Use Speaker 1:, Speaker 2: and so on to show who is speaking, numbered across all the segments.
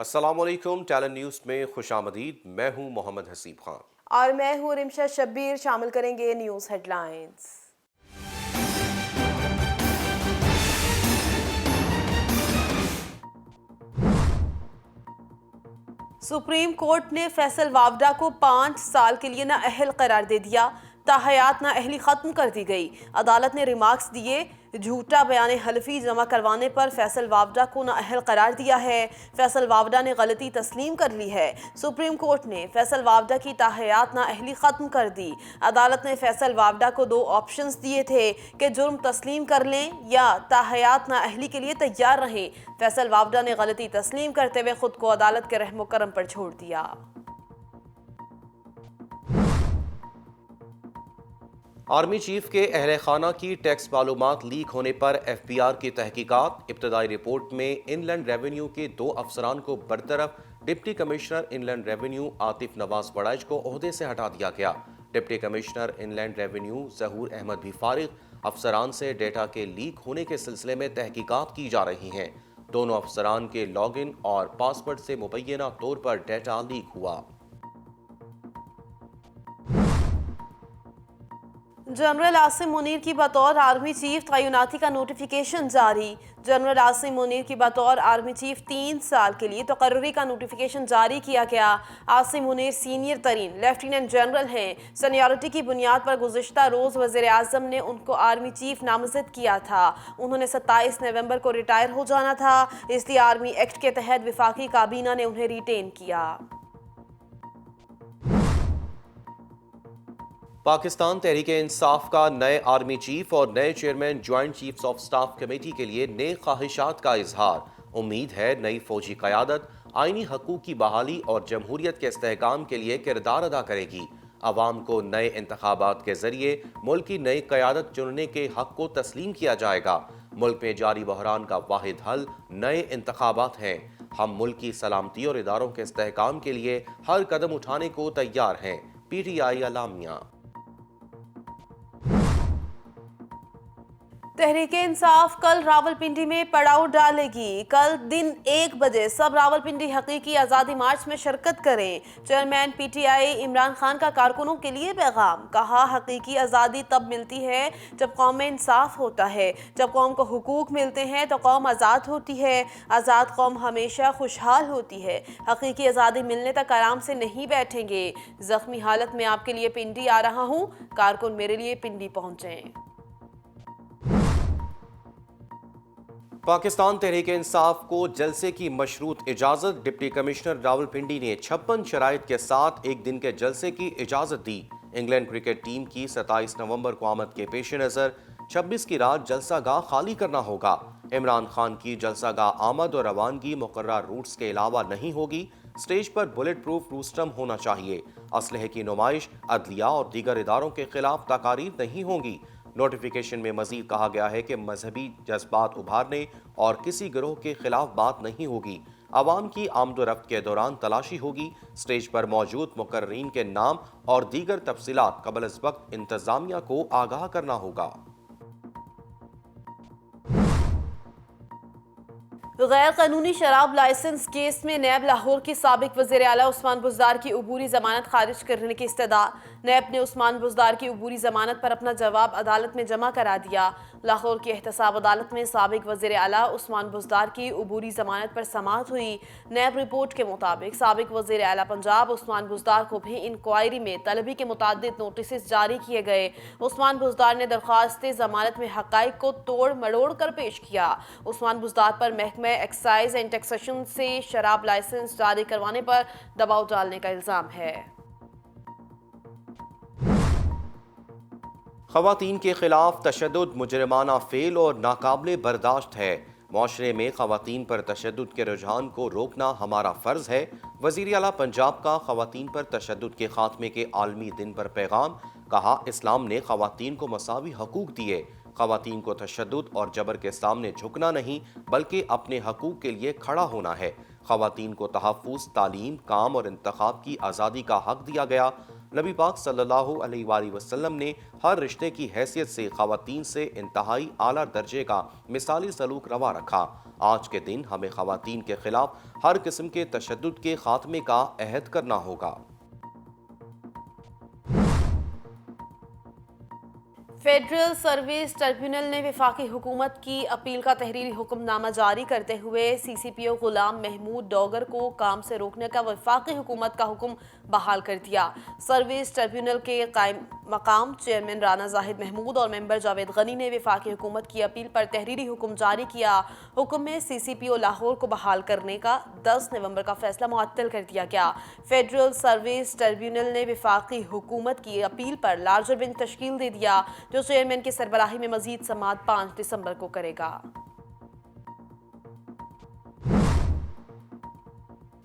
Speaker 1: السلام علیکم، talent news میں خوش آمدید۔ میں ہوں محمد حسیب خان
Speaker 2: اور میں ہوں رمشا شبیر۔ شامل کریں گے news headlines. Supreme court نے فیصل وابڈا کو 5 سال کے لیے نااہل قرار دے دیا۔ تاحیات نااہلی ختم کر دی گئی۔ عدالت نے ریمارکس دیے۔ جھوٹا بیان حلفی جمع کروانے پر فیصل وابڈا کو نااہل قرار دیا ہے۔ فیصل وابڈا نے غلطی تسلیم کر لی ہے۔ سپریم کورٹ نے فیصل وابڈا کی تاحیات نااہلی ختم کر دی۔ عدالت نے فیصل وابڈا کو 2 آپشنز دیے تھے کہ جرم تسلیم کر لیں یا تاحیات نااہلی کے لیے تیار رہیں۔ فیصل وابڈا نے غلطی تسلیم کرتے ہوئے خود کو عدالت کے رحم و کرم پر چھوڑ دیا۔
Speaker 1: آرمی چیف کے اہل خانہ کی ٹیکس معلومات لیک ہونے پر ایف بی آر کی تحقیقات۔ ابتدائی رپورٹ میں ان لینڈ ریونیو کے 2 افسران کو برطرف، ڈپٹی کمشنر ان لینڈ ریونیو عاطف نواز بڑائچ کو عہدے سے ہٹا دیا گیا۔ ڈپٹی کمشنر ان لینڈ ریونیو ظہور احمد بھی فارغ۔ افسران سے ڈیٹا کے لیک ہونے کے سلسلے میں تحقیقات کی جا رہی ہیں۔ دونوں افسران کے لاگ ان اور پاسورڈ سے مبینہ طور پر ڈیٹا لیک ہوا۔
Speaker 2: جنرل عاصم منیر کی بطور آرمی چیف تعیناتی کا نوٹیفیکیشن جاری۔ جنرل عاصم منیر کی بطور آرمی چیف 3 سال کے لیے تقرری کا نوٹیفیکیشن جاری کیا گیا۔ عاصم منیر سینئر ترین لیفٹیننٹ جنرل ہیں۔ سینیورٹی کی بنیاد پر گزشتہ روز وزیر اعظم نے ان کو آرمی چیف نامزد کیا تھا۔ انہوں نے 27 نومبر کو ریٹائر ہو جانا تھا، اس لیے آرمی ایکٹ کے تحت وفاقی کابینہ نے انہیں ریٹین کیا۔
Speaker 1: پاکستان تحریک انصاف کا نئے آرمی چیف اور نئے chairman joint chiefs of staff committee کے لیے نیک خواہشات کا اظہار۔ امید ہے نئی فوجی قیادت آئینی حقوق کی بحالی اور جمہوریت کے استحکام کے لیے کردار ادا کرے گی۔ عوام کو نئے انتخابات کے ذریعے ملک کی نئی قیادت چننے کے حق کو تسلیم کیا جائے گا۔ ملک میں جاری بحران کا واحد حل نئے انتخابات ہیں۔ ہم ملک کی سلامتی اور اداروں کے استحکام کے لیے ہر قدم اٹھانے کو تیار ہیں۔ پی ٹی آئی اعلامیہ۔
Speaker 2: تحریک انصاف کل راولپنڈی میں پڑاؤ ڈالے گی۔ کل دن 1 بجے سب راولپنڈی حقیقی آزادی مارچ میں شرکت کریں۔ Chairman P T I Imran Khan کا کارکنوں کے لیے پیغام۔ کہا حقیقی آزادی تب ملتی ہے جب قوم میں انصاف ہوتا ہے۔ جب قوم کو حقوق ملتے ہیں تو قوم آزاد ہوتی ہے۔ آزاد قوم ہمیشہ خوشحال ہوتی ہے۔ حقیقی آزادی ملنے تک آرام سے نہیں بیٹھیں گے۔ زخمی حالت میں آپ کے لیے پنڈی آ رہا ہوں، کارکن میرے لیے پنڈی پہنچیں۔
Speaker 1: پاکستان تحریک انصاف کو جلسے کی مشروط اجازت۔ ڈپٹی کمشنر راولپنڈی نے 56 شرائط کے ساتھ ایک دن کے جلسے کی اجازت دی۔ انگلینڈ کرکٹ ٹیم کی 27 نومبر کو آمد کے پیش نظر 26 کی رات جلسہ گاہ خالی کرنا ہوگا۔ عمران خان کی جلسہ گاہ آمد اور روانگی مقررہ روٹس کے علاوہ نہیں ہوگی۔ سٹیج پر بلٹ پروف روسٹم ہونا چاہیے۔ اسلحے کی نمائش، عدلیہ اور دیگر اداروں کے خلاف تقاریر نہیں ہوں گی۔ نوٹیفیکیشن میں مزید کہا گیا ہے کہ مذہبی جذبات ابھارنے اور کسی گروہ کے خلاف بات نہیں ہوگی۔ عوام کی آمد و رفت کے دوران تلاشی ہوگی۔ سٹیج پر موجود مقررین کے نام اور دیگر تفصیلات قبل از وقت انتظامیہ کو آگاہ کرنا ہوگا۔
Speaker 2: غیر قانونی شراب لائسنس کیس میں نیب لاہور کی سابق وزیر اعلیٰ عثمان بزدار کی عبوری ضمانت خارج کرنے کی استدعا۔ نیب نے عثمان بزدار کی عبوری ضمانت پر اپنا جواب عدالت میں جمع کرا دیا۔ لاہور کی احتساب عدالت میں سابق وزیر اعلیٰ عثمان بزدار کی عبوری ضمانت پر سماعت ہوئی۔ نیب رپورٹ کے مطابق سابق وزیر اعلیٰ پنجاب عثمان بزدار کو بھی انکوائری میں طلبی کے متعدد نوٹسز جاری کیے گئے۔ عثمان بزدار نے درخواست ضمانت میں حقائق کو توڑ مڑوڑ کر پیش کیا۔ عثمان بزدار پر محکمہ ایکسائز اینڈ ٹیکسیشن سے شراب لائسنس جاری کروانے پر دباؤ ڈالنے کا الزام ہے۔
Speaker 1: خواتین کے خلاف تشدد مجرمانہ فعل اور ناقابل برداشت ہے۔ معاشرے میں خواتین پر تشدد کے رجحان کو روکنا ہمارا فرض ہے۔ وزیر اعلیٰ پنجاب کا خواتین پر تشدد کے خاتمے کے عالمی دن پر پیغام۔ کہا اسلام نے خواتین کو مساوی حقوق دیے۔ خواتین کو تشدد اور جبر کے سامنے جھکنا نہیں بلکہ اپنے حقوق کے لیے کھڑا ہونا ہے۔ خواتین کو تحفظ، تعلیم، کام اور انتخاب کی آزادی کا حق دیا گیا۔ نبی پاک صلی اللہ علیہ وآلہ وسلم نے ہر رشتے کی حیثیت سے خواتین سے انتہائی اعلیٰ درجے کا مثالی سلوک روا رکھا۔ آج کے دن ہمیں خواتین کے خلاف ہر قسم کے تشدد کے خاتمے کا عہد کرنا ہوگا۔
Speaker 2: فیڈرل سروس ٹریبیونل نے وفاقی حکومت کی اپیل کا تحریری حکم نامہ جاری کرتے ہوئے سی سی پی او غلام محمود ڈوگر کو کام سے روکنے کا وفاقی حکومت کا حکم بحال کر دیا۔ سروس ٹریبیونل کے قائم مقام چیئرمین رانا زاہد محمود اور ممبر جاوید غنی نے وفاقی حکومت کی اپیل پر تحریری حکم جاری کیا۔ حکم میں سی سی پی او لاہور کو بحال کرنے کا 10 نومبر کا فیصلہ معطل کر دیا گیا۔ فیڈرل سروس ٹریبیونل نے وفاقی حکومت کی اپیل پر لارجر بینچ تشکیل دے دیا جو چیئرمین کی سربراہی میں مزید سماعت 5 دسمبر کو کرے گا۔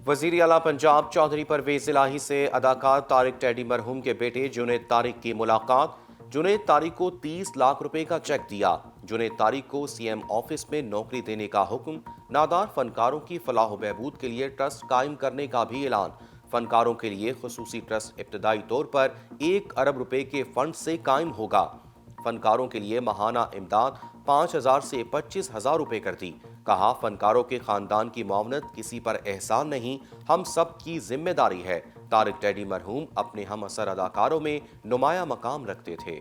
Speaker 1: وزیر اعلیٰ پنجاب چودھری پرویز الہی سے اداکار طارق ٹیڈی مرحوم کے بیٹے جنید طارق کی ملاقات۔ جنید طارق کو 30 لاکھ روپے کا چیک دیا۔ جنید طارق کو سی ایم آفس میں نوکری دینے کا حکم۔ نادار فنکاروں کی فلاح و بہبود کے لیے ٹرسٹ قائم کرنے کا بھی اعلان۔ فنکاروں کے لیے خصوصی ٹرسٹ ابتدائی طور پر 1 ارب روپے کے فنڈ سے قائم ہوگا۔ فنکاروں کے لیے ماہانہ امداد 5,000 سے 25,000 روپے کر دی۔ کہا فنکاروں کے خاندان کی معاونت کسی پر احسان نہیں، ہم سب کی ذمہ داری ہے۔ طارق ٹیڈی مرحوم اپنے ہم عصر اداکاروں میں نمایاں مقام رکھتے تھے۔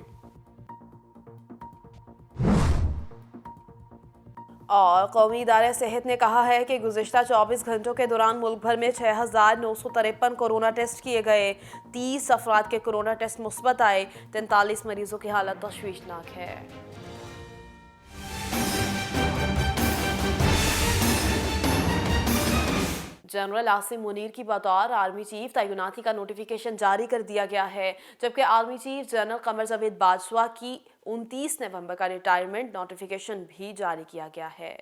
Speaker 2: اور قومی ادارہ صحت نے کہا ہے کہ گزشتہ 24 گھنٹوں کے دوران ملک بھر میں 6,953 کورونا ٹیسٹ کیے گئے۔ 30 افراد کے کورونا ٹیسٹ مثبت آئے۔ 43 مریضوں کی حالت تشویشناک ہے۔ جنرل عاصم منیر کی بطور آرمی چیف تعیناتی کا نوٹیفیکیشن جاری کر دیا گیا ہے، جبکہ army chief general Qamar Javed Bajwa کی 29 نومبر کا ریٹائرمنٹ نوٹیفیکیشن بھی جاری کیا گیا ہے۔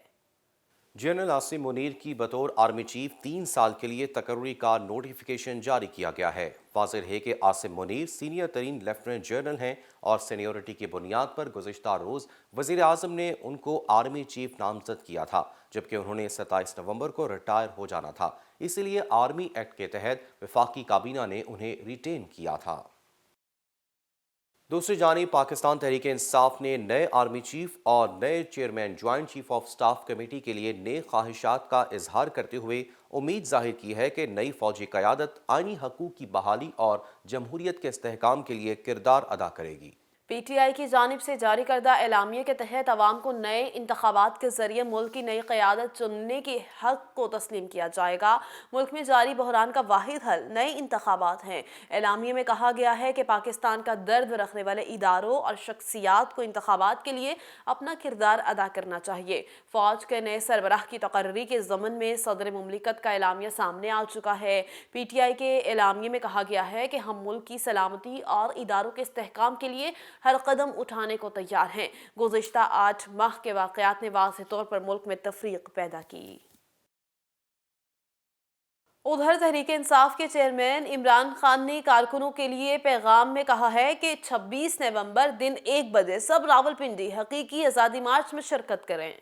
Speaker 1: جنرل عاصم منیر کی بطور آرمی چیف 3 سال کے لیے تقرری کا نوٹیفیکیشن جاری کیا گیا ہے۔ واضح ہے کہ عاصم منیر سینئر ترین لیفٹیننٹ جنرل ہیں اور سینیورٹی کی بنیاد پر گزشتہ روز وزیر اعظم نے ان کو آرمی چیف نامزد کیا تھا، جبکہ انہوں نے 27 نومبر کو ریٹائر ہو جانا تھا، اسی لیے آرمی ایکٹ کے تحت وفاقی کابینہ نے انہیں ریٹین کیا تھا۔ دوسری جانب پاکستان تحریک انصاف نے نئے آرمی چیف اور نئے chairman joint chief of staff committee کے لیے نیک خواہشات کا اظہار کرتے ہوئے امید ظاہر کی ہے کہ نئی فوجی قیادت آئینی حقوق کی بحالی اور جمہوریت کے استحکام کے لیے کردار ادا کرے گی۔
Speaker 2: پی ٹی آئی کی جانب سے جاری کردہ اعلامیے کے تحت عوام کو نئے انتخابات کے ذریعے ملک کی نئی قیادت چننے کے حق کو تسلیم کیا جائے گا۔ ملک میں جاری بحران کا واحد حل نئے انتخابات ہیں۔ اعلامیے میں کہا گیا ہے کہ پاکستان کا درد رکھنے والے اداروں اور شخصیات کو انتخابات کے لیے اپنا کردار ادا کرنا چاہیے۔ فوج کے نئے سربراہ کی تقرری کے ضمن میں صدر مملکت کا اعلامیہ سامنے آ چکا ہے۔ پی ٹی آئی کے اعلامیے میں کہا گیا ہے کہ ہم ملک کی سلامتی اور اداروں کے استحکام کے لیے ہر قدم اٹھانے کو تیار ہیں۔ گزشتہ 8 ماہ کے واقعات نے واضح طور پر ملک میں تفریق پیدا کی۔ ادھر تحریک انصاف کے چیئرمین عمران خان نے کارکنوں کے لیے پیغام میں کہا ہے کہ 26 نومبر دن 1 بجے سب راولپنڈی حقیقی آزادی مارچ میں شرکت کریں۔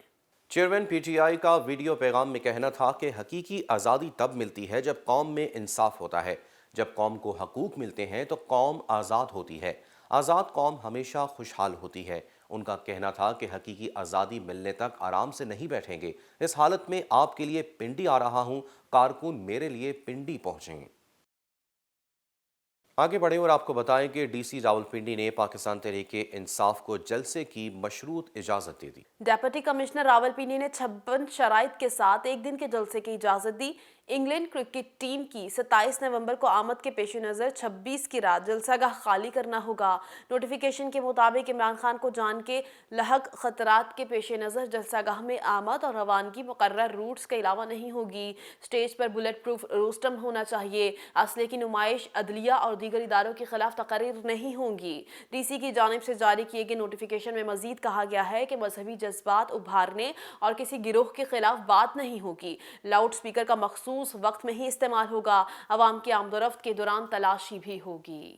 Speaker 1: چیئرمین پی ٹی آئی کا ویڈیو پیغام میں کہنا تھا کہ حقیقی آزادی تب ملتی ہے جب قوم میں انصاف ہوتا ہے۔ جب قوم کو حقوق ملتے ہیں تو قوم آزاد ہوتی ہے۔ آزاد قوم ہمیشہ خوشحال ہوتی ہے۔ ان کا کہنا تھا کہ حقیقی آزادی ملنے تک آرام سے نہیں بیٹھیں گے۔ اس حالت میں آپ کے لیے پنڈی آ رہا ہوں، کارکن میرے لیے پنڈی پہنچیں۔ آگے بڑھیں اور آپ کو بتائیں کہ ڈی سی راولپنڈی نے پاکستان تحریک انصاف کو جلسے کی مشروط اجازت دے دی۔
Speaker 2: ڈیپٹی کمشنر راولپنڈی نے 56 شرائط کے ساتھ ایک دن کے جلسے کی اجازت دی۔ انگلینڈ کرکٹ ٹیم کی 27 نومبر کو آمد کے پیش نظر 26 کی رات جلسہ گاہ خالی کرنا ہوگا۔ نوٹیفیکیشن کے مطابق عمران خان کو جان کے لاحق خطرات کے پیش نظر جلسہ گاہ میں آمد اور روانگی مقررہ روٹس کے علاوہ نہیں ہوگی۔ سٹیج پر بلیٹ پروف روسٹم ہونا چاہیے۔ اسلحے کی نمائش عدلیہ اور دیگر اداروں کے خلاف تقاریر نہیں ہوں گی۔ ڈی سی کی جانب سے جاری کیے گئے نوٹیفیکیشن میں مزید کہا گیا ہے کہ مذہبی جذبات ابھارنے اور کسی گروہ کے خلاف بات نہیں ہوگی۔ لاؤڈ سپیکر کا مخصوص وقت میں ہی استعمال ہوگا۔ عوام کی آمد و رفت کے دوران تلاشی بھی ہوگی۔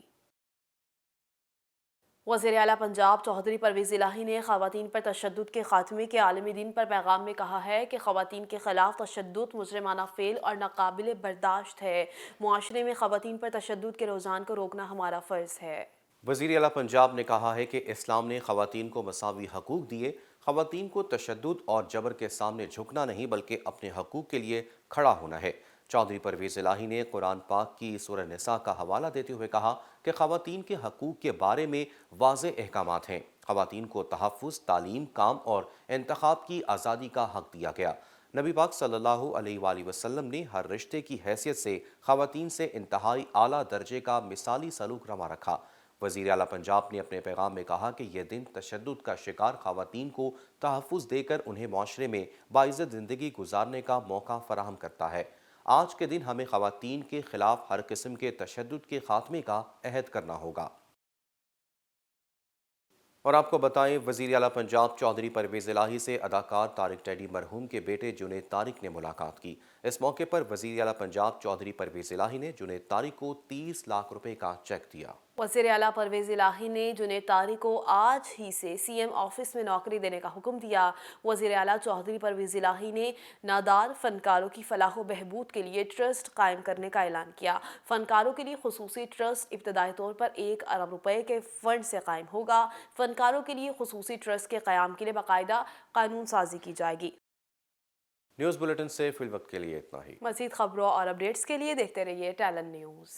Speaker 2: وزیر اعلیٰ پنجاب چودھری پرویز الہی نے خواتین پر تشدد کے خاتمے کے عالمی دن پر پیغام میں کہا ہے کہ خواتین کے خلاف تشدد مجرمانہ فعل اور ناقابل برداشت ہے۔ معاشرے میں خواتین پر تشدد کے رجحان کو روکنا ہمارا فرض ہے۔
Speaker 1: وزیر اعلیٰ پنجاب نے کہا ہے کہ اسلام نے خواتین کو مساوی حقوق دیے۔ خواتین کو تشدد اور جبر کے سامنے جھکنا نہیں بلکہ اپنے حقوق کے لیے کھڑا ہونا ہے۔ چودھری پرویز الہی نے قرآن پاک کی سورہ نساء کا حوالہ دیتے ہوئے کہا کہ خواتین کے حقوق کے بارے میں واضح احکامات ہیں۔ خواتین کو تحفظ، تعلیم، کام اور انتخاب کی آزادی کا حق دیا گیا۔ نبی پاک صلی اللہ علیہ وآلہ وسلم نے ہر رشتے کی حیثیت سے خواتین سے انتہائی اعلیٰ درجے کا مثالی سلوک روا رکھا۔ وزیر اعلیٰ پنجاب نے اپنے پیغام میں کہا کہ یہ دن تشدد کا شکار خواتین کو تحفظ دے کر انہیں معاشرے میں باعزت زندگی گزارنے کا موقع فراہم کرتا ہے۔ آج کے دن ہمیں خواتین کے خلاف ہر قسم کے تشدد کے خاتمے کا عہد کرنا ہوگا۔ اور آپ کو بتائیں، وزیر اعلیٰ پنجاب چودھری پرویز الہی سے اداکار طارق ٹیڈی مرحوم کے بیٹے جنید طارق نے ملاقات کی۔ اس موقع پر وزیر اعلیٰ پنجاب چودھری پرویز الہی نے جنید طارق کو 30 لاکھ روپے کا چیک دیا۔
Speaker 2: وزیر اعلیٰ پرویز الہی نے جنید طارق کو آج ہی سے سی ایم آفس میں نوکری دینے کا حکم دیا۔ وزیر اعلیٰ چودھری پرویز الہی نے نادار فنکاروں کی فلاح و بہبود کے لیے ٹرسٹ قائم کرنے کا اعلان کیا۔ فنکاروں کے لیے خصوصی ٹرسٹ ابتدائی طور پر 1 ارب روپے کے فنڈ سے قائم ہوگا۔ فنکاروں کے لیے خصوصی ٹرسٹ کے قیام کے لیے باقاعدہ قانون سازی کی جائے گی۔
Speaker 1: نیوز بلیٹن سے فی الوقت کے لیے اتنا ہی۔
Speaker 2: مزید خبروں اور اپڈیٹس کے لیے دیکھتے رہیے ٹیلن نیوز۔